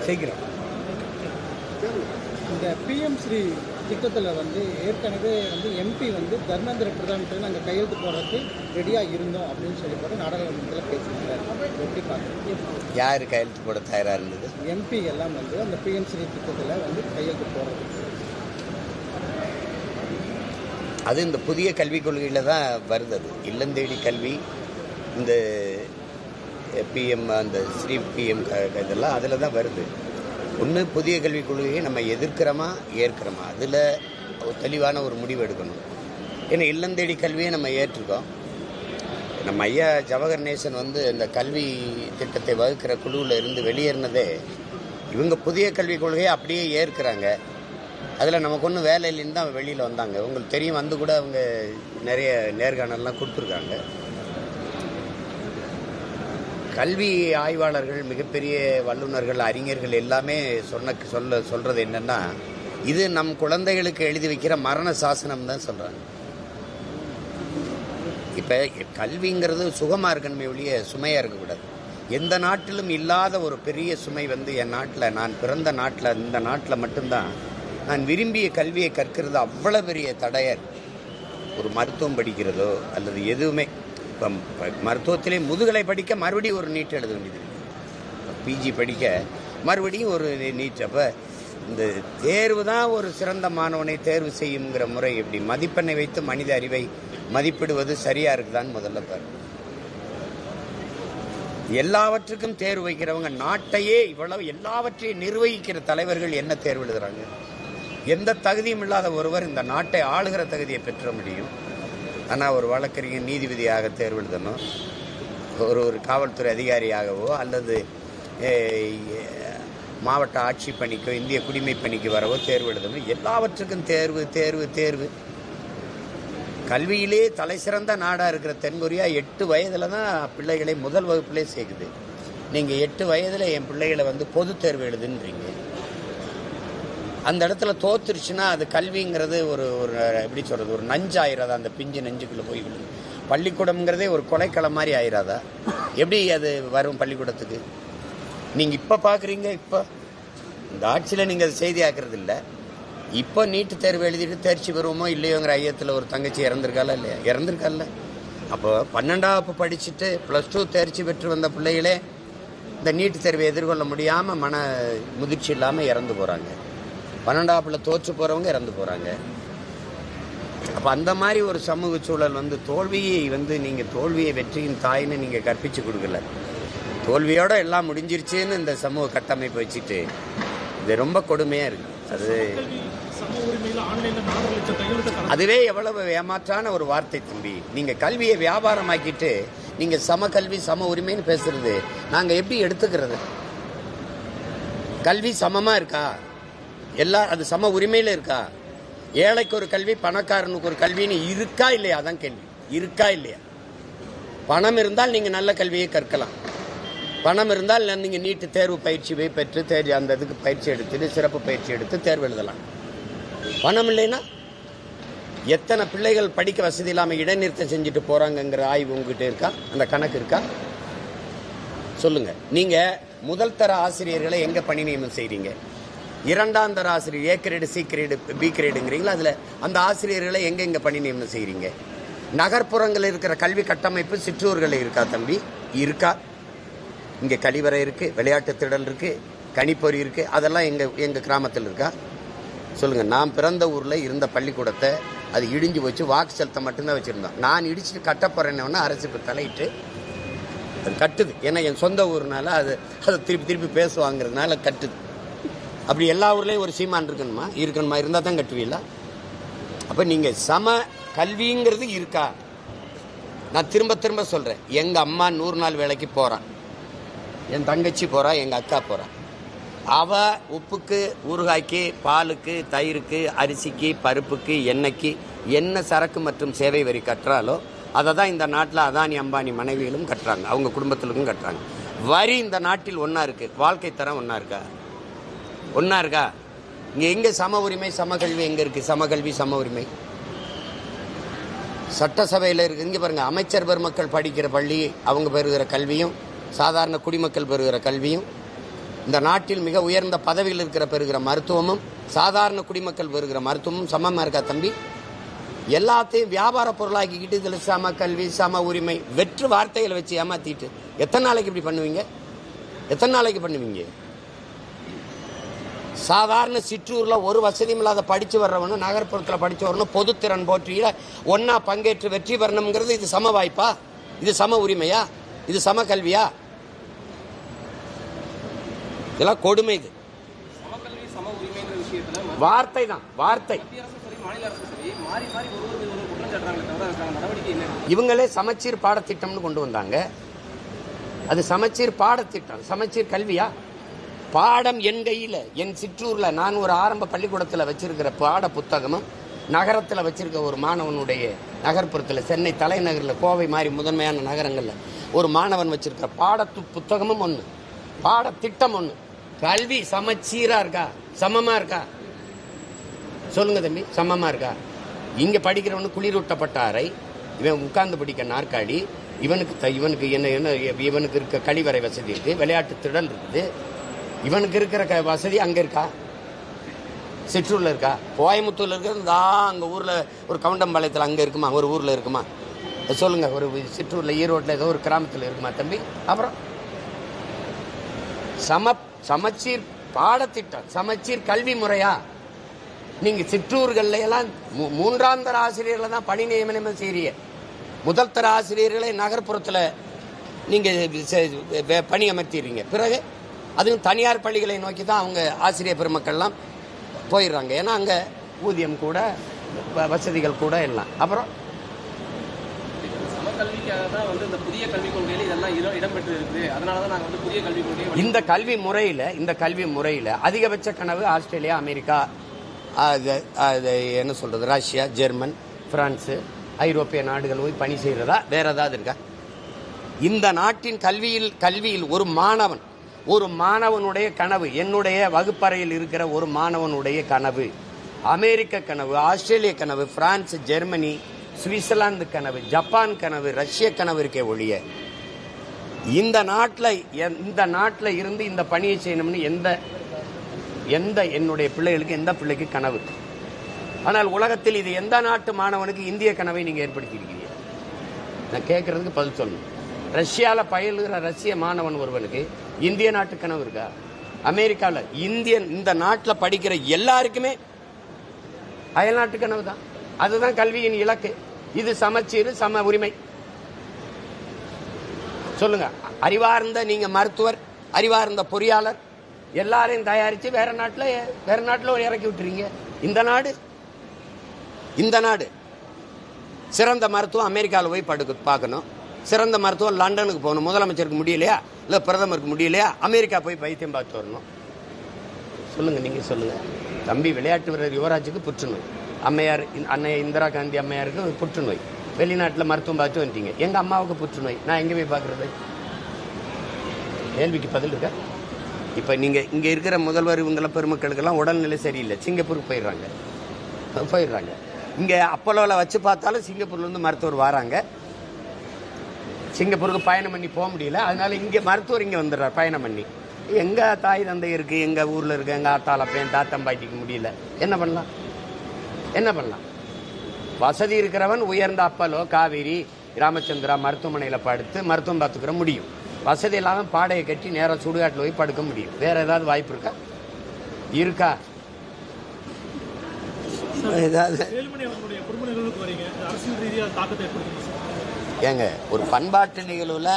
செய்கிறோம். இந்த பிஎம் ஸ்ரீ திட்டத்தில் ஏற்கனவே எம்பி தர்மேந்திர பிரதான் நாங்கள் கையெழுத்து போடுறதுக்கு ரெடியாக இருந்தோம் அப்படின்னு சொல்லி போட்டு நாடாளுமன்றத்தில் பேசினாங்க. எப்படி பார்க்குறீங்க? யார் கையெழுத்து போட தயாராக இருந்தது? எம்பி எல்லாம் அந்த பிஎம் ஸ்ரீ திட்டத்தில் கையெழுத்து போடுறது. அது இந்த புதிய கல்விக் கொள்கையில் தான் வருது. அது இல்லந்தேடி கல்வி, இந்த பிஎம், அந்த ஸ்ரீ பிஎம் இதெல்லாம் அதில் தான் வருது. ஒன்று, புதிய கல்விக் கொள்கையை நம்ம எதிர்க்கிறோமா ஏற்கிறோமா, அதில் தெளிவான ஒரு முடிவு எடுக்கணும். ஏன்னா இல்லந்தேடி கல்வியை நம்ம ஏற்றிருக்கோம். நம்ம ஐயா ஜவஹர் நேசன் இந்த கல்வி திட்டத்தை வகுக்கிற குழுவில் இருந்து வெளியேறினதே இவங்க புதிய கல்விக் கொள்கையை அப்படியே ஏற்கிறாங்க. அதில் நமக்கு ஒன்றும் வேலை இல்லைன்னு தான் வெளியில் வந்தாங்க. உங்களுக்கு தெரியும், கூட அவங்க நிறைய நேர்காணல்லாம் கொடுத்துருக்காங்க. கல்வி ஆய்வாளர்கள், மிகப்பெரிய வல்லுநர்கள், அறிஞர்கள் எல்லாமே சொல்கிறது என்னென்னா, இது நம் குழந்தைகளுக்கு எழுதி வைக்கிற மரண சாசனம் தான் சொல்கிறாங்க. இப்போ கல்விங்கிறது சுகமாக இருக்கணுமே ஒழிய சுமையாக இருக்கக்கூடாது. எந்த நாட்டிலும் இல்லாத ஒரு பெரிய சுமை என் நாட்டில், நான் பிறந்த நாட்டில், இந்த நாட்டில் மட்டும்தான் நான் விரும்பிய கல்வியை கற்கிறது அவ்வளோ பெரிய தடையர். ஒரு மருத்துவம் படிக்கிறதோ அல்லது எதுவுமே, இப்போ மருத்துவத்திலே முதுகலை படிக்க மறுபடியும் ஒரு நீட் எழுத வேண்டியது, பிஜி படிக்க மறுபடியும் ஒரு நீட். அப்போ இந்த தேர்வு தான் ஒரு சிறந்த மாணவனை தேர்வு செய்யுங்கிற முறை எப்படி மதிப்பெண்ணை வைத்து மனித அறிவை மதிப்பிடுவது சரியாக இருக்குதான்னு முதல்ல பாரு. எல்லாவற்றுக்கும் தேர்வு வைக்கிறவங்க, நாட்டையே இவ்வளவு எல்லாவற்றையும் நிர்வகிக்கிற தலைவர்கள் என்ன தேர்வு எழுதுறாங்க? எந்த தகுதியும் இல்லாத ஒருவர் இந்த நாட்டை ஆளுகிற தகுதியை பெற்ற முடியும். ஆனால் ஒரு வழக்கறிஞர் நீதிபதியாக தேர்வு எழுதணும், ஒரு காவல்துறை அதிகாரியாகவோ அல்லது மாவட்ட ஆட்சி பணிக்கோ இந்திய குடிமை பணிக்கு வரவோ தேர்வு எழுதணும். எல்லாவற்றுக்கும் தேர்வு தேர்வு தேர்வு. கல்வியிலே தலை சிறந்த நாடாக இருக்கிற தென்கொரியா 8 வயதில் தான் பிள்ளைகளை முதல் வகுப்பிலே சேர்க்குது. நீங்கள் 8 வயதில் என் பிள்ளைகளை பொது தேர்வு எழுதுன்றீங்க. அந்த இடத்துல தோத்துருச்சுன்னா அது கல்விங்கிறது ஒரு எப்படி சொல்கிறது, ஒரு நஞ்சு ஆயிராதா? அந்த பிஞ்சு நஞ்சுக்குள்ளே போய் விழுது. பள்ளிக்கூடம்ங்கிறதே ஒரு கொலைக்களம் மாதிரி ஆயிராதா? எப்படி அது வரும் பள்ளிக்கூடத்துக்கு? நீங்கள் இப்போ பார்க்குறீங்க, இப்போ இந்த ஆட்சியில் நீங்கள் அது செய்தி ஆக்குறது இல்லை. இப்போ நீட்டு தேர்வு எழுதிட்டு தேர்ச்சி பெறுவோமோ இல்லையோங்கிற ஐயத்தில் ஒரு தங்கச்சி இறந்துருக்கால இல்லையா? இறந்துருக்கால. அப்போ 12ஆம் வகுப்பு படிச்சுட்டு +2 தேர்ச்சி பெற்று வந்த பிள்ளைகளே இந்த நீட்டு தேர்வை எதிர்கொள்ள முடியாமல் மன முதிர்ச்சி இல்லாமல் இறந்து போகிறாங்க. 12ஆம் வகுப்பில் தோற்று போகிறவங்க இறந்து போகிறாங்க. அப்போ அந்த மாதிரி ஒரு சமூக சூழல் தோல்வியை நீங்கள் தோல்வியை வெற்றியின் தாயின்னு நீங்கள் கற்பித்து கொடுக்கல. தோல்வியோடு எல்லாம் முடிஞ்சிருச்சுன்னு இந்த சமூக கட்டமைப்பு வச்சுட்டு இது ரொம்ப கொடுமையாக இருக்குது. அதுவே எவ்வளவு ஏமாற்றான ஒரு வார்த்தை தம்பி. நீங்கள் கல்வியை வியாபாரமாக்கிட்டு நீங்கள் சம கல்வி சம உரிமைன்னு பேசுறது நாங்கள் எப்படி எடுத்துக்கிறது? கல்வி சமமாக இருக்கா? அது சம உரிமையில் இருக்கா? ஏழைக்கு ஒரு கல்வி, பணக்காரனுக்கு ஒரு கல்வின்னு இருக்கா இல்லையா? அதான் கேள்வி. இருக்கா இல்லையா? பணம் இருந்தால் நீங்கள் நல்ல கல்வியை கற்கலாம். பணம் இருந்தால் நீங்கள் நீட்டு தேர்வு பயிற்சி பெற்று அந்த இதுக்கு பயிற்சி எடுத்துட்டு சிறப்பு பயிற்சி எடுத்து தேர்வு எழுதலாம். பணம் இல்லைன்னா எத்தனை பிள்ளைகள் படிக்க வசதி இல்லாமல் இடைநிறுத்தம் செஞ்சுட்டு போகிறாங்கங்கிற ஆய்வு உங்ககிட்ட இருக்கா? அந்த கணக்கு இருக்கா? சொல்லுங்கள். நீங்கள் முதல் தர ஆசிரியர்களை எங்கே பணி நியமனம் செய்கிறீங்க? 2ஆம் தர ஆசிரியர் A grade C grade B கிரேடுங்கிறீங்களா? அதில் அந்த ஆசிரியர்களை எங்கே பணி நியமனம் செய்கிறீங்க? நகர்ப்புறங்களில் இருக்கிற கல்வி கட்டமைப்பு சிற்றூர்களில் இருக்கா தம்பி? இருக்கா? இங்கே கழிவறை இருக்குது, விளையாட்டு திடல் இருக்குது, கணிப்பொறி இருக்குது. அதெல்லாம் எங்கள் கிராமத்தில் இருக்கா? சொல்லுங்கள். நான் பிறந்த ஊரில் இருந்த பள்ளிக்கூடத்தை அது இடிஞ்சு வச்சு வாக்கு செலுத்த மட்டும்தான் வச்சுருந்தோம். நான் இடிச்சுட்டு கட்டப்போறேன்னா அரசு இப்போ தலையிட்டு அது கட்டுது. ஏன்னா என் சொந்த ஊர்னால அதை திருப்பி பேசுவாங்கிறதுனால கட்டுது. அப்படி எல்லா ஊர்லேயும் ஒரு சீமான் இருக்கணுமா? இருந்தால் தான் கட்டுவீங்களா? அப்போ நீங்கள் சம கல்விங்கிறது இருக்கா? நான் திரும்ப சொல்கிறேன். எங்கள் அம்மா 100 நாள் வேலைக்கு போகிறான், என் தங்கச்சி போகிறா, எங்கள் அக்கா போகிறா. அவள் உப்புக்கு, ஊறுகாய்க்கு, பாலுக்கு, தயிருக்கு, அரிசிக்கு, பருப்புக்கு, எண்ணெய்க்கு என்ன சரக்கு மற்றும் சேவை வரி கட்டுறாலோ அதை தான் இந்த நாட்டில் அதானி அம்பானி மனைவிகளும் கட்டுறாங்க, அவங்க குடும்பத்திலும் கட்டுறாங்க. வரி இந்த நாட்டில் ஒன்றா இருக்குது, வாழ்க்கை தரம் ஒன்றா இருக்கா? இங்கே எங்கே சம உரிமை சம கல்வி எங்கே இருக்குது? சம கல்வி சம உரிமை சட்டசபையில் இருக்குது. இங்கே பாருங்கள், அமைச்சர் பெருமக்கள் படிக்கிற பள்ளி அவங்க பெறுகிற கல்வியும் சாதாரண குடிமக்கள் பெறுகிற கல்வியும் இந்த நாட்டில் மிக உயர்ந்த பதவியில் இருக்கிற பெறுகிற மருத்துவமும் சாதாரண குடிமக்கள் பெறுகிற மருத்துவமும் சமமாக இருக்கா தம்பி? எல்லாத்தையும் வியாபார பொருளாக்கிக்கிட்டு இதில் சம கல்வி சம உரிமை வெற்று வார்த்தைகளை வச்சு ஏமாத்திட்டு எத்தனை நாளைக்கு இப்படி பண்ணுவீங்க? எத்தனை நாளைக்கு பண்ணுவீங்க? சாதாரண சிற்றூரில் ஒரு வசதியும் இல்லாத படித்து வர்றவனு நகர்ப்புறத்தில் படித்து வரணும் பொதுத்திறன் போற்றியில் ஒன்றா பங்கேற்று வெற்றி பெறணுங்கிறது இது சம வாய்ப்பா? இது சம உரிமையா? இது சம கல்வியா? இதெல்லாம் கொடுமை. இது வார்த்தை தான், வார்த்தை. இவங்களே சமச்சீர் பாடத்திட்டம்னு கொண்டு வந்தாங்க. அது சமச்சீர் பாடத்திட்டம், சமச்சீர் கல்வியா? பாடம் என் கையில், என் சிற்றூர்ல நான் ஒரு ஆரம்ப பள்ளிக்கூடத்தில் வச்சிருக்கிற பாட புத்தகமும் நகரத்தில் வச்சிருக்க ஒரு மாணவனுடைய நகர்ப்புறத்தில் சென்னை தலைநகரில் கோவை மாதிரி முதன்மையான நகரங்களில் ஒரு மாணவன் வச்சிருக்கிற புத்தகமும் ஒன்று, பாடத்திட்டம் ஒன்று. கல்வி சமச்சீரா இருக்கா? சமமா இருக்கா? சொல்லுங்க தம்பி, சமமா இருக்கா? இங்க படிக்கிறவனு குளிரூட்டப்பட்ட அறை, இவன் உட்கார்ந்து படிக்க நாற்காலி, இவனுக்கு என்ன இவனுக்கு இருக்க கழிவறை வசதி இருக்கு, விளையாட்டு திடல் இருக்குது. இவனுக்கு இருக்கிற வசதி அங்க இருக்கா? சிற்றூர்ல இருக்கா? கோயம்புத்தூர்ல இருக்கிறது அங்க ஊர்ல ஒரு கவுண்டம்பாளையத்தில் அங்க இருக்குமா? ஒரு ஊர்ல இருக்குமா? சொல்லுங்க. ஒரு சிற்றூர்ல ஈரோட்டில் ஏதோ ஒரு கிராமத்தில் இருக்குமா தம்பி? அப்புறம் சமச்சீர் பாடத்திட்டம், சமச்சீர் கல்வி முறையா? நீங்க சிற்றூர்கள்ல எல்லாம் மூன்றாம் தர ஆசிரியர்களை தான் பணி நியமனம் செய்றீங்க. முதல் தர ஆசிரியர்களை நகர்ப்புறத்தில் நீங்க பணி அமர்த்திடுறீங்க. பிறகு அதுவும் தனியார் பள்ளிகளை நோக்கி தான் அவங்க ஆசிரியர் பெருமக்கள்லாம் போயிடுறாங்க. ஏன்னா அங்க ஊதியம் கூட வசதிகள் கூட எல்லாம். அப்புறம் இந்த கல்வி முறையில் அதிகபட்ச கனவு ஆஸ்திரேலியா, அமெரிக்கா, என்ன சொல்றது, ரஷ்யா, ஜெர்மன், பிரான்ஸ், ஐரோப்பிய நாடுகள் போய் பணி செய்யறதா? வேற ஏதாவது இருக்கா? இந்த நாட்டின் கல்வியில் ஒரு மாணவனுடைய கனவு, என்னுடைய வகுப்பறையில் இருக்கிற ஒரு மாணவனுடைய கனவு, அமெரிக்க கனவு, ஆஸ்திரேலிய கனவு, பிரான்ஸ், ஜெர்மனி, சுவிட்சர்லாந்து கனவு, ஜப்பான் கனவு, ரஷ்ய கனவு இருக்கே ஒழிய இந்த நாட்டில் இருந்து இந்த பணியை செய்யணும்னு எந்த என்னுடைய பிள்ளைகளுக்கு, எந்த பிள்ளைக்கு கனவு? ஆனால் உலகத்தில் இது எந்த நாட்டு மாணவனுக்கு இந்திய கனவை நீங்க ஏற்படுத்தியிருக்கீங்க? நான் கேட்கறதுக்கு பதில் சொல்லணும். ரஷ்யாவில் பயிலுகிற ரஷ்ய மாணவன் ஒருவனுக்கு இந்திய நாட்டு கனவு இருக்கா? அமெரிக்காவில் இந்த நாட்டில் படிக்கிற எல்லாருக்குமே அயல்நாட்டு கனவு தான். அதுதான் கல்வியின் இலக்கு. இது சமச்சீர், சம உரிமை. சொல்லுங்க. அறிவார்ந்த நீங்க மருத்துவர், அறிவார்ந்த பொறியாளர் எல்லாரையும் தயாரிச்சு வேற நாட்டில் இறக்கி விட்டுறீங்க. இந்த நாடு சிறந்த மருத்துவம் அமெரிக்காவில் போய் பார்க்கணும், சிறந்த மருத்துவம் லண்டனுக்கு போகணும். முதலமைச்சருக்கு முடியலையா, இல்லை பிரதமருக்கு முடியலையா, அமெரிக்கா போய் வைத்தியம் பார்த்து வரணும். சொல்லுங்க, நீங்க சொல்லுங்க. தம்பி, விளையாட்டு வீரர் யுவராஜுக்கு புற்றுநோய், அன்னை இந்திரா காந்தி அம்மையாருக்கு புற்றுநோய், வெளிநாட்டில் மருத்துவம் பார்த்து வந்துட்டீங்க. எங்க அம்மாவுக்கு புற்றுநோய், நான் எங்க போய் பார்க்கறது? கேள்விக்கு பதில் இருக்கா? இப்ப நீங்க இங்க இருக்கிற முதல்வர் இவங்கள பெருமக்களுக்கெல்லாம் உடல்நிலை சரியில்லை, சிங்கப்பூருக்கு போயிடுறாங்க. இங்க அப்போலோவில் வச்சு பார்த்தாலும் சிங்கப்பூர்ல இருந்து மருத்துவர் வராங்க. சிங்கப்பூருக்கு பயணம் பண்ணி போக முடியல, அதனால இங்க மருத்துவர் இங்க வந்துடுறார் பயணம் பண்ணி. எங்க தாய் தந்தை இருக்கு, எங்க ஊர்ல இருக்கு, எங்க ஆத்தால பையன் தாத்தம்பாட்டிக்கு முடியல, என்ன பண்ணலாம்? வசதி இருக்கிறவன் உயர்ந்த அப்பலோ, காவேரி, ராமச்சந்திரா மருத்துவமனையில் படுத்து மருத்துவம் பார்த்துக்கிற முடியும். வசதி இல்லாமல் பாடையை கட்டி நேரம் சுடுகாட்டில் போய் படுக்க முடியும். வேற ஏதாவது வாய்ப்பு இருக்கா? ஏங்க, ஒரு பண்பாட்டு நிகழ்வுல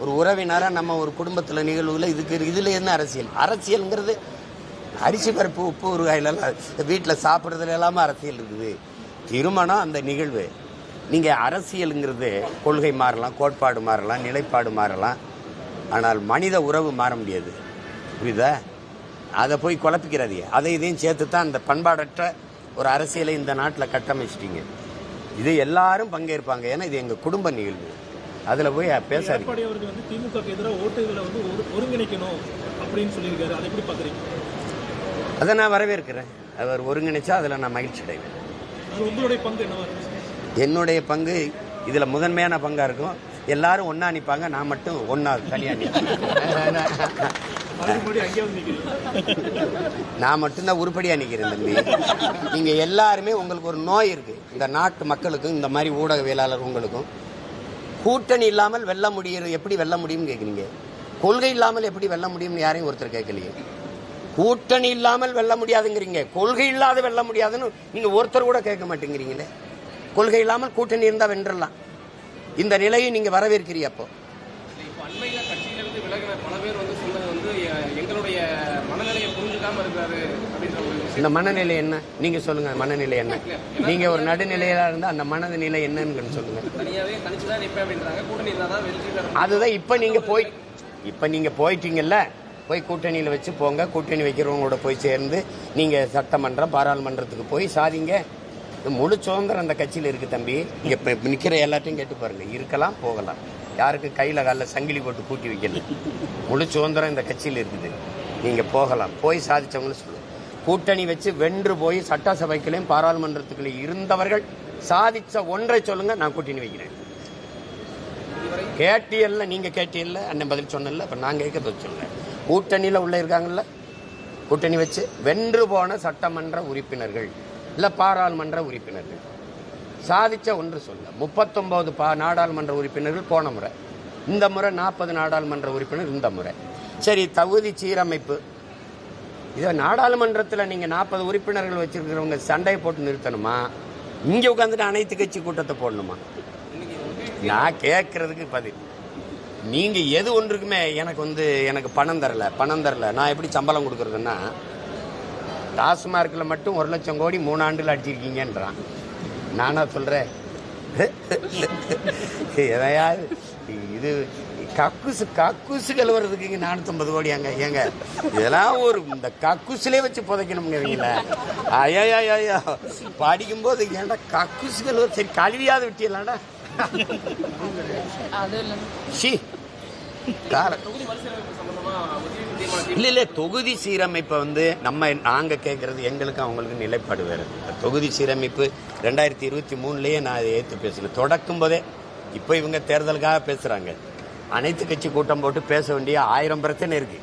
ஒரு உறவினரா நம்ம ஒரு குடும்பத்தில் நிகழ்வுல இதுல என்ன அரசியல்ங்கிறது? அரிசி பருப்பு உப்பு ஊறுகாயிலெல்லாம் வீட்டில் சாப்பிட்றதுல எல்லாமே அரசியல் இருக்குது. திருமணம் அந்த நிகழ்வு. நீங்கள் அரசியலுங்கிறது கொள்கை மாறலாம், கோட்பாடு மாறலாம், நிலைப்பாடு மாறலாம், ஆனால் மனித உறவு மாற முடியாது. புரியுதா? அதை போய் குழப்பிக்கிறாதீங்க. அதை இதையும் சேர்த்து தான் அந்த பண்பாடற்ற ஒரு அரசியலை இந்த நாட்டில் கட்டமைச்சிட்டீங்க. இது எல்லாரும் பங்கேற்பாங்க, ஏன்னா இது எங்கள் குடும்ப நிகழ்வு. அதில் போய் பேசாதீங்க. திமுக எதிராக ஓட்டுகளை ஒருங்கிணைக்கணும் அப்படின்னு சொல்லியிருக்காரு. அதை எப்படி பார்க்குறீங்க? அதை நான் வரவேற்கிறேன். அவர் ஒருங்கிணைச்சா அதில் நான் மகிழ்ச்சி அடைவேன். உங்களுடைய பங்கு என்னவா? என்னுடைய பங்கு இதில் முதன்மையான பங்காக இருக்கும். எல்லாரும் ஒன்றா நிற்பாங்க, நான் மட்டும் ஒன்றா தனியாக நான் மட்டும்தான் உருப்படியாக நிற்கிறேன் தம்பி. நீங்கள் எல்லாருமே உங்களுக்கு ஒரு நோய் இருக்குது. இந்த நாட்டு மக்களுக்கும் இந்த மாதிரி ஊடகவியலாளர் உங்களுக்கும் கூட்டணி இல்லாமல் வெல்ல முடியும். எப்படி வெல்ல முடியும்னு கேட்குறீங்க. கொள்கை இல்லாமல் எப்படி வெல்ல முடியும்னு யாரையும் ஒருத்தர் கேட்கலையே. கூட்டணி இல்லாமல் வெல்ல முடியாதுங்கிறீங்க, கொள்கை இல்லாத வெல்ல முடியாதுன்னு நீங்கள் ஒருத்தர் கூட கேட்க மாட்டேங்கிறீங்களே. கொள்கை இல்லாமல் கூட்டணி இருந்தால் வென்றலாம். இந்த நிலையை நீங்கள் வரவேற்கிறீ. அப்போ அண்மையில் கட்சியிலிருந்து விலகின பல பேர் வந்து சொன்னது வந்து எங்களுடைய மனநிலையை புரிஞ்சுக்காம இருக்காரு அப்படின்ற ஒரு விஷயம். இந்த மனநிலை என்ன நீங்கள் சொல்லுங்க. மனநிலை என்ன? நீங்கள் ஒரு நடுநிலையாக இருந்தால் அந்த மனநிலை என்னன்னு சொல்லுங்க. தனியாகவே தனிச்சுதான் நிற்பேன் அப்படின்றாங்க. கூட்டணி இருந்தால் தான் வெற்றி. அதுதான் இப்போ நீங்கள் போயிட்டீங்கல்ல, போய் கூட்டணியில் வச்சு போங்க. கூட்டணி வைக்கிறவங்களோட போய் சேர்ந்து நீங்கள் சட்டமன்றம் பாராளுமன்றத்துக்கு போய் சாதிங்க. முழு சுதந்திரம் அந்த கட்சியில் இருக்குது தம்பி. இங்கே இப்போ நிற்கிற எல்லாத்தையும் கேட்டு பாருங்கள். இருக்கலாம், போகலாம். யாருக்கு கையில் காலில் சங்கிலி போட்டு கூட்டி வைக்கல. முழு சுதந்திரம் இந்த கட்சியில் இருக்குது. நீங்கள் போகலாம், போய் சாதிச்சவங்களும் சொல்லுங்கள். கூட்டணி வச்சு வென்று போய் சட்டசபைக்குள்ளேயும் பாராளுமன்றத்துக்குள்ளேயும் இருந்தவர்கள் சாதிச்ச ஒன்றை சொல்லுங்கள், நான் கூட்டணி வைக்கிறேன். கேட்டியல்ல, நீங்கள் கேட்டியல்ல, அண்ணன் பதில் சொன்னல. இப்போ நான் கேட்க பதில் சொல்லுங்கள். கூட்டணியில் உள்ள இருக்காங்கல்ல, கூட்டணி வச்சு வென்று போன சட்டமன்ற உறுப்பினர்கள் இல்லை பாராளுமன்ற உறுப்பினர்கள் சாதிச்ச ஒன்று சொல்ல. 39 நாடாளுமன்ற உறுப்பினர்கள் போன முறை, இந்த முறை 40 நாடாளுமன்ற உறுப்பினர் இந்த முறை. சரி, தகுதி சீரமைப்பு. இதை நாடாளுமன்றத்தில் நீங்கள் 40 உறுப்பினர்கள் வச்சிருக்கிறவங்க சண்டையை போட்டு நிறுத்தணுமா? இங்கே உட்காந்துட்டு அனைத்து கட்சி கூட்டத்தை போடணுமா? நான் கேட்கறதுக்கு பதில். நீங்கள் எது ஒன்றுக்குமே எனக்கு பணம் தரல நான் எப்படி சம்பளம் கொடுக்குறதுன்னா, டாஸ்மார்க்கில் மட்டும் 1 லட்சம் கோடி 3 ஆண்டுகள் அடிச்சிருக்கீங்கன்றான். நானா சொல்கிறேன்? எதையாவது இது கக்குசு கழுவுறதுக்கு இங்கே 450 கோடி அங்கே ஏங்க? இதெல்லாம் இந்த கக்குசுலே வச்சு புதைக்கணுங்கிறீங்களே. ஐயா படிக்கும்போது ஏன்டா கக்குசு கழுவுற? சரி, கழுவியாவது விட்டியலாம்டா. இல்ல தொகுதி சீரமைப்பை நாங்க கேட்கறது எங்களுக்கு அவங்களுக்கு நிலைப்பாடு வேறு. தொகுதி சீரமைப்பு 2023லயே நான் அதை ஏற்று பேசினேன். தொடக்கும் போதே. இப்போ இவங்க தேர்தலுக்காக பேசுறாங்க. அனைத்து கட்சி கூட்டம் போட்டு பேச வேண்டிய 1000 பிரச்சனை இருக்கு.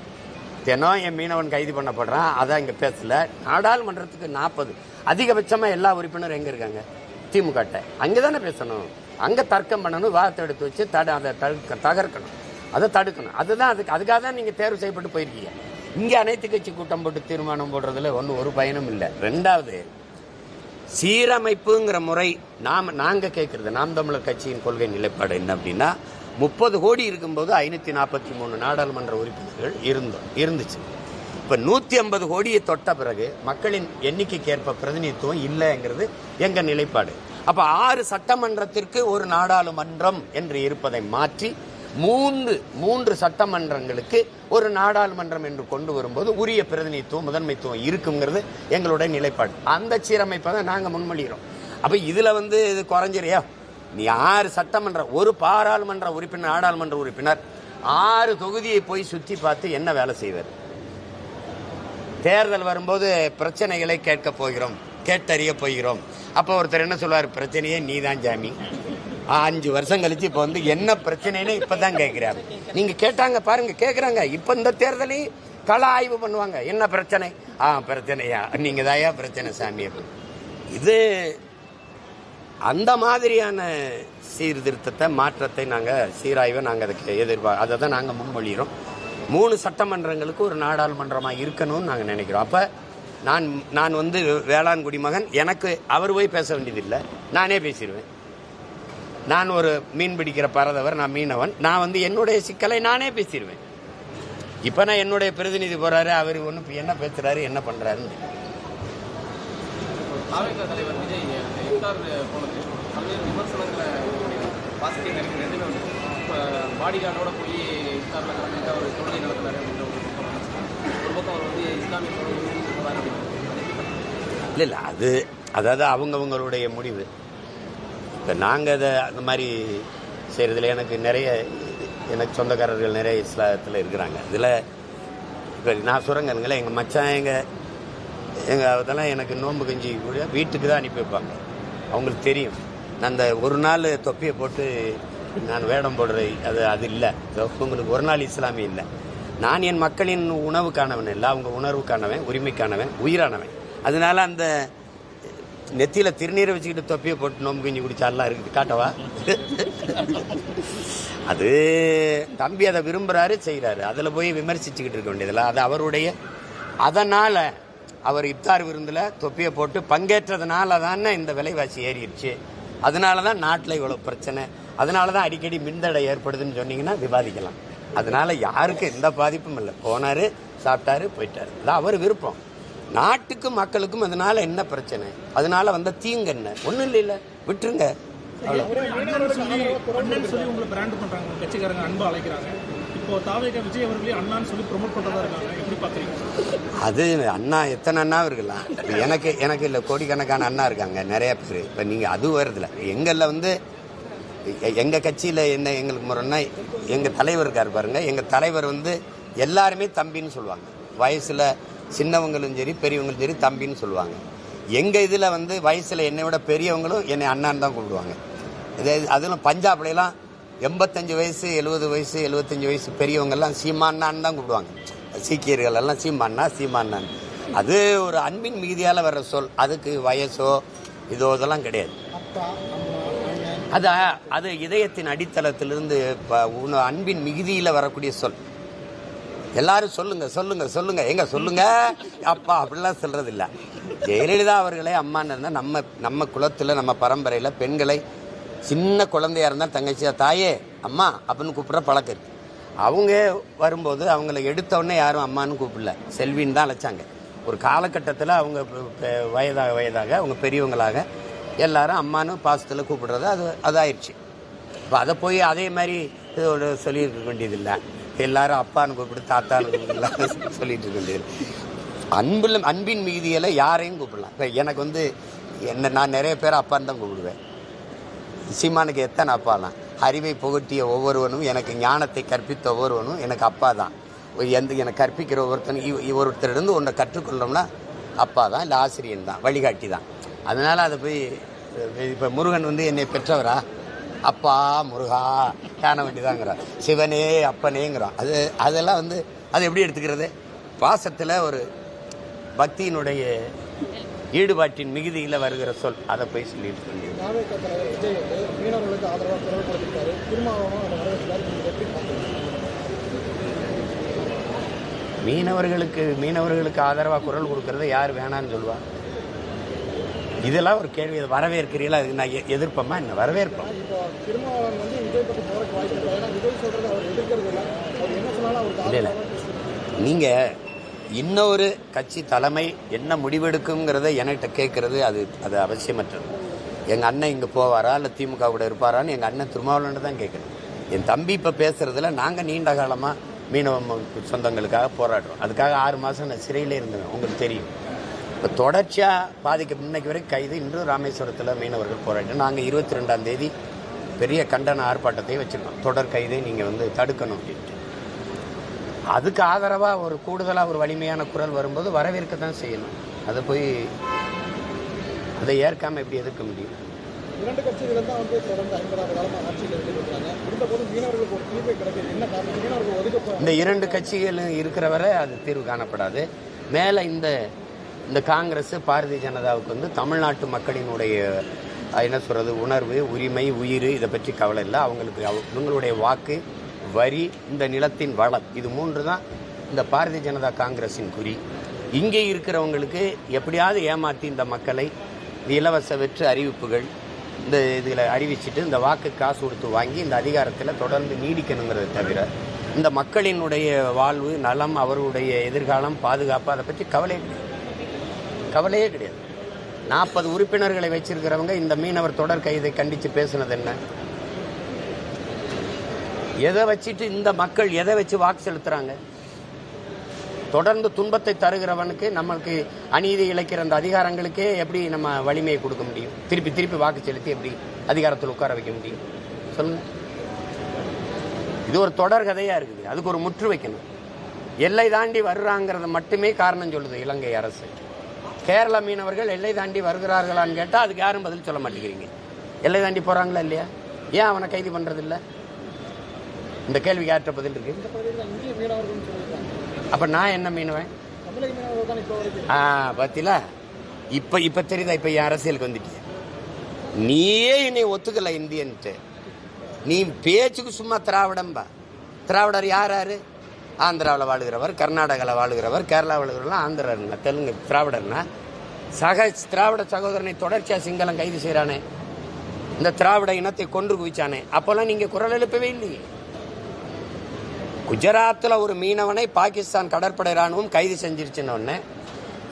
தினம் என் மீனவன் கைது பண்ணப்படுறான், அதான் இங்க பேசல. நாடாளுமன்றத்துக்கு 40 அதிகபட்சமா எல்லா உறுப்பினரும் எங்க இருக்காங்க? திமுக. அங்கதானே பேசணும். அங்க தர்க்கம் பண்ணணும், வார்த்தை எடுத்து வச்சு அதை தகர்க்கணும், அதை தடுக்கணும். அதுக்காக தான் நீங்க தேர்வு செய்யப்பட்டு போயிருக்கீங்க. இங்க அனைத்து கட்சி கூட்டம் போட்டு தீர்மானம் போடுறதுல ஒரு பயனும் இல்லை. 2வது, சீரமைப்புங்கிற முறை நாங்க கேட்கறது, நாம் தமிழர் கட்சியின் கொள்கை நிலைப்பாடு என்ன அப்படின்னா, 30 கோடி இருக்கும்போது 543 நாடாளுமன்ற உறுப்பினர்கள் இருந்துச்சு. இப்ப 150 கோடியை தொட்ட பிறகு மக்களின் எண்ணிக்கைக்கு ஏற்ப பிரதிநிதித்துவம் இல்லைங்கிறது எங்க நிலைப்பாடு. அப்ப 6 சட்டமன்றத்திற்கு ஒரு நாடாளுமன்றம் என்று இருப்பதை மாற்றி 3 சட்டமன்றங்களுக்கு ஒரு நாடாளுமன்றம் என்று கொண்டு வரும்போது உரிய பிரதிநிதித்துவம் முதன்மைத்துவம் இருக்குங்கிறது எங்களுடைய நிலைப்பாடு. அந்த சீரமைப்பை தான் நாங்கள் முன்மொழிகிறோம். அப்ப இதுல இது குறைஞ்சிரியா? நீ 6 சட்டமன்ற, ஒரு பாராளுமன்ற உறுப்பினர், நாடாளுமன்ற உறுப்பினர் 6 தொகுதியை போய் சுற்றி பார்த்து என்ன வேலை செய்வார்? தேர்தல் வரும்போது பிரச்சனைகளை கேட்க போகிறோம், கேட்டறிய போகிறோம். அப்போ ஒருத்தர் என்ன சொல்வார்? பிரச்சனையே நீதான் ஜாமி. 5 வருஷம் கழிச்சு இப்போ என்ன பிரச்சனைன்னு இப்பதான் கேட்கிறாரு. நீங்க கேட்டாங்க பாருங்க, கேட்கறாங்க. இப்ப இந்த தேர்தலையும் கள ஆய்வு பண்ணுவாங்க. என்ன பிரச்சனை? பிரச்சனையா? நீங்க தாயா பிரச்சனை சாமி. இது அந்த மாதிரியான சீர்திருத்தத்தை, மாற்றத்தை சீராய்வை அதுக்கு அதை தான் நாங்கள் முன்மொழிகிறோம். 3 சட்டமன்றங்களுக்கு ஒரு நாடாளுமன்றமா இருக்கணும்னு நாங்கள் நினைக்கிறோம். அப்ப நான் வேளாண் குடிமகன், எனக்கு அவர் போய் பேச வேண்டியதில்லை, நானே பேசிடுவேன். நான் ஒரு மீன் பிடிக்கிற பரதவர், நான் மீனவன், நான் என்னுடைய சிக்கலை நானே பேசிடுவேன். இப்ப நான் என்னுடைய பிரதிநிதி போறாரு, அவர் என்ன பேசுறாரு, என்ன பண்றாருன்னு. தலைவர் விஜய் போனது பல்வேறு விமர்சனங்களை பாசிட்டிவ் நெகட்டிவ் ரெண்டுமே பாடிகார்டோட போய் இஸ்லாமில் கலந்துட்டு அவர் தொழிலை நடத்துறாரு அப்படின்ற ஒரு பக்கம் அவர் இஸ்லாமிய இல்லை அதாவது அவங்கவுங்களுடைய முடிவு. இப்போ நாங்கள் அதை அந்த மாதிரி செய்கிறதுல எனக்கு சொந்தக்காரர்கள் நிறைய இஸ்லாத்தில் இருக்கிறாங்க. இதில் இப்போ நான் சுரங்கங்களே, எங்கள் மச்சான் எங்கள் அதெல்லாம் எனக்கு நோன்பு கஞ்சி கூட வீட்டுக்கு தான் அனுப்பி வைப்பாங்க. அவங்களுக்கு தெரியும். நான் அந்த ஒரு நாள் தொப்பியை போட்டு நான் வேடம் போடுறது அது இல்லை. உங்களுக்கு ஒரு நாள் இஸ்லாமிய இல்லை. நான் என் மக்களின் உணவுக்கானவன் இல்லை, அவங்க உணர்வுக்கானவன், உரிமைக்கானவன், உயிரானவன். அதனால அந்த நெத்தியில திருநீரை வச்சுக்கிட்டு தொப்பியை போட்டு நோம்பு கஞ்சி குடிச்சாலாம் இருக்குது. காட்டவா? அது தம்பி அதை விரும்புறாரு, செய்கிறாரு. அதில் போய் விமர்சிச்சுக்கிட்டு இருக்க வேண்டியதில்லை. அது அவருடைய. அதனால் அவர் இப்தார் விருந்தில் தொப்பியை போட்டு பங்கேற்றதுனால தானே இந்த விலைவாசி ஏறிடுச்சு. அதனால தான் நாட்டில் இவ்வளோ பிரச்சனை. அதனால தான் அடிக்கடி மின்தடை ஏற்படுதுன்னு சொன்னீங்கன்னா விவாதிக்கலாம். அதனால யாருக்கும் எந்த பாதிப்பும் இல்லை. போனார், சாப்பிட்டாரு, போயிட்டாரு. அதான் அவர் விருப்பம். நாட்டுக்கும் மக்களுக்கும் அதனால என்ன பிரச்சனை? அதனால வந்த தீங்கு என்ன? ஒன்றும் இல்லை, விட்டுருங்க. உங்களை பிராண்ட் பண்றாங்க கட்சிக்காரங்க, அன்பு அழைக்கிறாங்க. இப்போ தாவேக விஜய் அவர்களே அண்ணான்னு சொல்லி ப்ரொமோட் பண்றதா இருக்காங்க. எப்படி பாக்குறீங்க? அது அண்ணா எத்தனை அண்ணா இருக்கலாம். எனக்கு இல்லை, கோடிக்கணக்கான அண்ணா இருக்காங்க, நிறைய பேர். இப்போ நீங்கள் அது வருதுல எங்களில் வந்து எங்கள் கட்சியில் என்ன எங்களுக்கு முறைன்னா எங்கள் தலைவர் இருக்கார் பாருங்க. எங்கள் தலைவர் வந்து எல்லாருமே தம்பின்னு சொல்லுவாங்க. வயசில் சின்னவங்களும் சரி பெரியவங்களும் சரி தம்பின்னு சொல்லுவாங்க. எங்கள் இதில் வந்து வயசில் என்னை விட பெரியவங்களும் என்னை அண்ணான்னு தான் கூப்பிடுவாங்க. அதிலும் பஞ்சாப்லாம் 85 வயசு 70 வயசு 75 வயசு பெரியவங்கெல்லாம் சீமானான்னு தான் கூப்பிடுவாங்க. சீக்கியர்கள் எல்லாம் சீமானான்னு. அது ஒரு அன்பின் மிகுதியால் வர்ற சொல். அதுக்கு வயசோ இதெல்லாம் கிடையாது. அது இதயத்தின் அடித்தளத்திலிருந்து அன்பின் மிகுதியில் வரக்கூடிய சொல். எல்லாரும் சொல்லுங்க எங்க சொல்லுங்க அப்பா அப்படிலாம் சொல்றது இல்லை. ஜெயலலிதா அவர்களே அம்மான்னு இருந்தால் நம்ம குலத்தில் நம்ம பரம்பரையில் பெண்களை சின்ன குழந்தையா இருந்தால் தங்கச்சியா தாயே அம்மா அப்படின்னு கூப்பிட்ற பழக்கம் இருக்கு. அவங்க வரும்போது அவங்கள எடுத்தவுடனே யாரும் அம்மான்னு கூப்பிடல, செல்வின்னு தான் அழைச்சாங்க. ஒரு காலகட்டத்தில் அவங்க வயதாக அவங்க பெரியவங்களாக எல்லாரும் அம்மானு பாசத்தில் கூப்பிடுறது அதாயிடுச்சு. இப்போ அதை போய் அதே மாதிரி சொல்லியிருக்க வேண்டியதில்லை. எல்லாரும் அப்பான்னு கூப்பிடு தாத்தான்னு கூப்பிடலாம் சொல்லிட்டு இருக்க வேண்டியதில்லை. அன்பின் மீதியில் யாரையும் கூப்பிடலாம். இப்போ எனக்கு வந்து நான் நிறைய பேர் அப்பான்னு தான் கூப்பிடுவேன். சீமானுக்கு எத்தனை அப்பாலாம்? அறிவை புகட்டிய ஒவ்வொருவனும், எனக்கு ஞானத்தை கற்பித்த ஒவ்வொருவனும் எனக்கு அப்பா தான். எனக்கு கற்பிக்கிற ஒருத்தரிடம் ஒன்றை கற்றுக்கொள்ளோம்னா அப்பா தான், இல்லை ஆசிரியன் தான், வழிகாட்டி தான். அதனால் அதை போய் இப்போ முருகன் வந்து என்னை பெற்றவரா? அப்பா முருகா காண வேண்டியதாங்கிறான். சிவனே அப்பனேங்கிறான். அதெல்லாம் வந்து அது எப்படி எடுத்துக்கிறது? பாசத்தில் ஒரு பக்தியினுடைய ஈடுபாட்டின் மிகுதியில் வருகிற சொல். அதை போய் சொல்லிட்டு மீனவர்களுக்கு ஆதரவாக குரல் கொடுக்கறத யார் வேணான்னு சொல்லுவா? இதெல்லாம் ஒரு கேள்வி. வரவேற்கிறீங்களா? அதுக்கு நான் எதிர்ப்பமா என்ன? வரவேற்போம். இல்லை நீங்கள் இன்னொரு கட்சி தலைமை என்ன முடிவெடுக்குங்கிறத என்கிட்ட கேட்கறது அது அவசியமற்றது. எங்கள் அண்ணன் இங்கே போவாரா இல்லை திமுக கூட இருப்பாரான்னு எங்கள் அண்ணன் திருமாவளவன் தான் கேட்கணும். என் தம்பி இப்போ பேசுறதுல நாங்கள் நீண்ட காலமாக மீனவ சொந்தங்களுக்காக போராடுறோம். அதுக்காக 6 மாதம் நான் சிறையிலே இருந்தேன், உங்களுக்கு தெரியும். இப்போ தொடர்ச்சியாக இன்னைக்கு வரைக்கும் கைது. இன்று ராமேஸ்வரத்தில் மீனவர்கள் போராட்டம். நாங்கள் 22ஆம் தேதி பெரிய கண்டன ஆர்ப்பாட்டத்தை வச்சுருக்கோம். தொடர் கைதை நீங்கள் வந்து தடுக்கணும் அப்படின்ட்டு. அதுக்கு ஆதரவாக ஒரு கூடுதலாக ஒரு வலிமையான குரல் வரும்போது வரவேற்க தான் செய்யணும். அதை போய் அதை ஏற்காமல் எப்படி எதிர்க்க முடியும்? இரண்டு கட்சிகள் தான் வந்து தொடர்ந்து 50 ஆண்டு காலமாக ஆட்சியில் இருந்துருக்காங்க. இருந்தபோது மீனவர்களுக்கு ஒரு தீர்வு கிடைக்கிறது என்ன காரணம்? மீனவர்கள் ஒதுக்க இந்த 2 கட்சிகள் இருக்கிற வரை அது தீர்வு காணப்படாது. மேலே இந்த காங்கிரஸ் பாரதிய ஜனதாவுக்கு வந்து தமிழ்நாட்டு மக்களினுடைய என்ன சொல்கிறது, உணர்வு, உரிமை, உயிர், இதை பற்றி கவலை இல்லை. அவங்களுடைய வாக்கு, வரி, இந்த நிலத்தின் வளம், இது 3 தான் இந்த பாரதிய ஜனதா காங்கிரஸின் குறி. இங்கே இருக்கிறவங்களுக்கு எப்படியாவது ஏமாற்றி இந்த மக்களை இலவச வெற்று அறிவிப்புகள் இந்த இதில் அறிவிச்சுட்டு இந்த வாக்கு காசு கொடுத்து வாங்கி இந்த அதிகாரத்தில் தொடர்ந்து நீடிக்கணுங்கிறத தவிர இந்த மக்களினுடைய வாழ்வு, நலம், அவர்களுடைய எதிர்காலம், பாதுகாப்பு, அதை பற்றி கவலையே கிடையாது. 40 உறுப்பினர்களை வச்சிருக்கிறவங்க இந்த மீனவர் தொடர் கைதை கண்டித்து பேசுனது என்ன? எதை வச்சுட்டு இந்த மக்கள் எதை வச்சு வாக்கு செலுத்துறாங்க? தொடர்ந்து துன்பத்தை தருகிறவனுக்கு, நம்மளுக்கு அநீதி இழைக்கிற அந்த அதிகாரங்களுக்கே எப்படி நம்ம வலிமையை கொடுக்க முடியும்? திருப்பி வாக்கு செலுத்தி எப்படி அதிகாரத்தில் உட்கார வைக்க முடியும்? சொல்லுங்க. இது ஒரு தொடர் கதையா இருக்குது. அதுக்கு ஒரு முற்று வைக்கணும். எல்லை தாண்டி வர்றாங்கிறத மட்டுமே காரணம் சொல்லுது இலங்கை அரசு. கேரள மீனவர்கள் எல்லை தாண்டி வருகிறார்களான்னு கேட்டால் அதுக்கு யாரும் பதில் சொல்ல மாட்டேங்கிறீங்க. எல்லை தாண்டி போகிறாங்களா இல்லையா? ஏன் அவனை கைது பண்ணுறதில்ல? இந்த கேள்விக்கு யார்கிட்ட பதில் இருக்கு? இந்த பகுதியில் இந்திய மீனவர்கள் சொல்லியிருக்காங்க. அப்போ நான் என்ன மீனுவேன்? தமிழக மீனவர்கள் தான் இப்போ வரைக்கும். பார்த்தீங்களா? இப்போ தெரியுதா? இப்போ என் அரசியலுக்கு வந்துட்டிய. நீயே என்னை ஒத்துக்கல இந்தியன்ட்டு. நீ பேச்சுக்கு சும்மா திராவிடம்பா. திராவிடர் யார் யாரு? ஆந்திராவில் வாழுகிறவர், கர்நாடகாவில் வாழுகிறவர், கேரளா வாழுகிறவர்லாம் ஆந்திரர்னா, தெலுங்கு திராவிடர்னா. திராவிட சகோதரனை தொடர்ச்சியாக சிங்களம் கைது செய்கிறானே, இந்த திராவிட இனத்தை கொன்று குவிச்சானே, அப்போல்லாம் நீங்கள் குரல் எழுப்பவே இல்லையே. குஜராத்தில் ஒரு மீனவனை பாகிஸ்தான் கடற்படை ராணுவம் கைது செஞ்சிருச்சுன்னு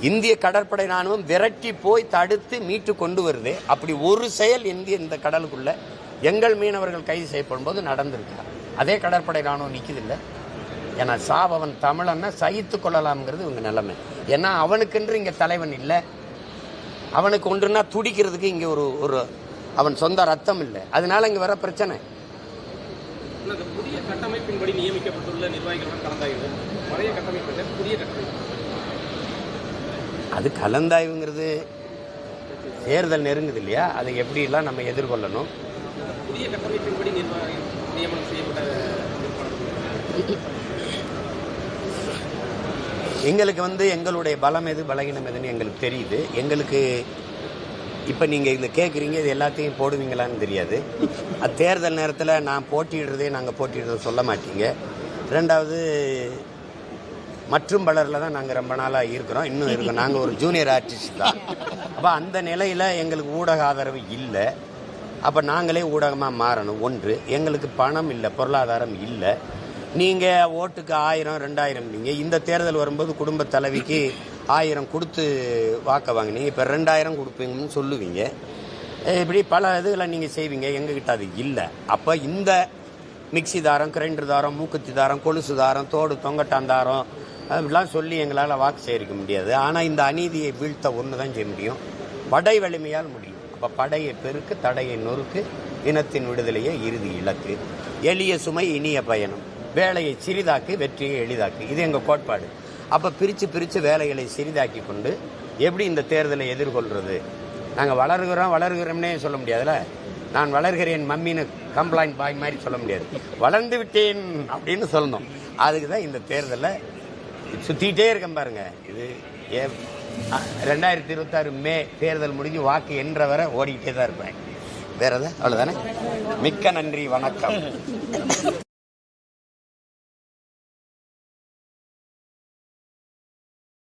இந்திய கடற்படை ராணுவம் விரட்டி போய் தடுத்து மீட்டு கொண்டு வருது. அப்படி ஒரு செயல் இந்த கடலுக்குள்ள எங்கள் மீனவர்கள் கைது செய்யப்படும் போது நடந்திருக்கா? அதே கடற்படை ராணுவம் நிற்குது இல்லை. ஏன்னா சாபவன் தமிழன்னா சகித்து கொள்ளலாம்ங்கிறது இவங்க நிலைமை. ஏன்னா அவனுக்கென்று இங்கே தலைவன் இல்லை. அவனுக்கு ஒன்றுனா துடிக்கிறதுக்கு இங்கே ஒரு அவன் சொந்த ரத்தம் இல்லை. அதனால இங்கே வர பிரச்சனை. புதிய கட்டமைப்பின்படி நியமிக்கப்பட்டுள்ள நிர்வாகிகள் கலந்தாய்வு, பழைய கட்டமைப்பு புதிய கட்டமைப்பு, அது கலந்தாய்வுங்கிறது தேர்தல் நெருங்குது இல்லையா? அதை எப்படிலாம் நம்ம எதிர்கொள்ளணும். புதிய கட்டமைப்பின்படி நியமனம் செய்யப்பட்ட எங்களுக்கு எங்களுடைய பலம் எது பலகீனம் எதுன்னு எங்களுக்கு தெரியுது. எங்களுக்கு இப்போ நீங்கள் இதில் கேட்குறீங்க, இது எல்லாத்தையும் போடுவீங்களான்னு தெரியாது. அது தேர்தல் நேரத்தில் நான் போட்டியிடுறதே நாங்கள் போட்டியிடுறதை சொல்ல மாட்டீங்க. ரெண்டாவது மற்றும் பலரில் தான் நாங்கள் ரொம்ப நாளாக இருக்கிறோம், இன்னும் இருக்கோம். நாங்கள் ஒரு ஜூனியர் ஆர்டிஸ்ட் தான். அப்போ அந்த நிலையில் எங்களுக்கு ஊடக ஆதரவு இல்லை. அப்போ நாங்களே ஊடகமாக மாறணும். ஒன்று, எங்களுக்கு பணம் இல்லை, பொருளாதாரம் இல்லை. நீங்கள் ஓட்டுக்கு 1000 2000 நீங்கள் இந்த தேர்தல் வரும்போது குடும்ப தலைவிக்கு 1000 கொடுத்து வாக்க வாங்கினீங்க, இப்போ 2000 கொடுப்பீங்கன்னு சொல்லுவீங்க. இப்படி பல இதுகளை நீங்கள் செய்வீங்க. எங்ககிட்ட அது இல்லை. அப்போ இந்த மிக்சி தாரம், கிரைண்டர் தாரம், மூக்குத்தி தாரம், கொலுசு தாரம், தோடு தொங்கட்டான் தாரம் அப்படிலாம் சொல்லி எங்களால் வாக்கு சேகரிக்க முடியாது. ஆனால் இந்த அநீதியை வீழ்த்த ஒன்று தான் செய்ய முடியும், படை வலிமையால் முடியும். அப்போ படையை பெருக்கு, தடையை நொறுக்கு, இனத்தின் விடுதலையே இறுதி இலக்கு, எளிய சுமை இனிய பயணம், வேலையை சிறிதாக்கு, வெற்றியை எளிதாக்கு. இது எங்கள் கோட்பாடு. அப்போ பிரித்து வேலைகளை சிறிதாக்கி கொண்டு எப்படி இந்த தேர்தலை எதிர்கொள்கிறது? நாங்கள் வளர்கிறோம்னே சொல்ல முடியாதுல்ல. நான் வளர்கிறேன் மம்மின்னு கம்ப்ளைண்ட் பாய் மாதிரி சொல்ல முடியாது. வளர்ந்து விட்டேன் அப்படின்னு சொல்லணும். அதுக்கு தான் இந்த தேர்தலில் சுற்றிக்கிட்டே இருக்கேன் பாருங்க. இது 2026 மே தேர்தல் முடிஞ்சு வாக்கு என்ற வரை ஓடிக்கிட்டே தான் இருப்பேன். வேற எதாவது அவ்வளோதானே. மிக்க நன்றி, வணக்கம்.